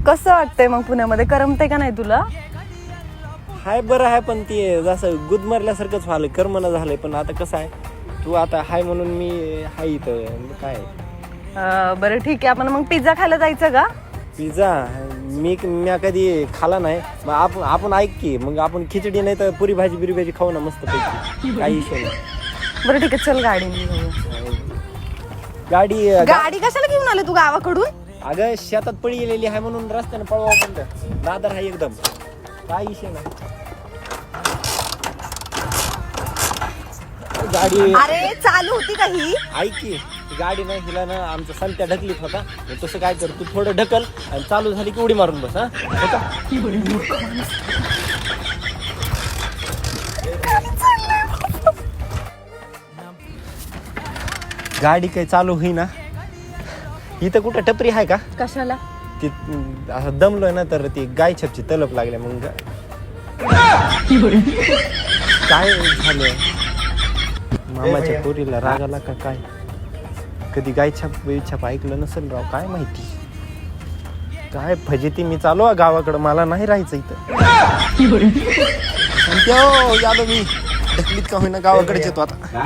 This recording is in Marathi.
कसं वाटतंय मग पुण्यामध्ये, करमते का नाही तुला? हाय बरं आहे, पण ते जसं गुदमरल्यासारखंच व्हायलं, करमना झालंय. पण आता कसं आहे, तू आता हाय म्हणून मी हाय इथं काय. बरं ठीक आहे, आपण मग पिझ्झा खायला जायचं का? पिझ्झा मी कधी खाला नाही. मग आपण ऐक की, मग आपण खिचडी नाही तर पुरी भाजी बिरी भाजी खाऊ ना मस्त पैकी, काही विषय नाही. बरं ठीक आहे, चल गाडी. गाडी कशाला घेऊन आले तू गावाकडून? अगं शेतात पळी गेलेली आहे म्हणून रस्त्याने पळवा म्हणलं. दादर आहे एकदम, काय विषय नाही. गाडी अरे चालू होती का ही? ऐक की, गाडी नाही हिला ना आमचा संत्या ढकलीत होता. तसं काय कर, तू थोडं ढकल आणि चालू झाली की उडी मारून बस. हा गाडी काही चालू होईना. इथं कुठं टपरी आहे का? कशाला? ती असं दमलोय ना, तर ती गाय छपची तलप लागले. मग काय झालं, मामाच्या पोरीला राग आला का काय? कधी गाय छाप ऐकलं नसेल राव, काय माहिती. काय फजिती, मी चालू आहे गावाकडं, मला नाही राहायचं इथं. यादव मी ढकलीत का होईना गावाकडेच येतो आता.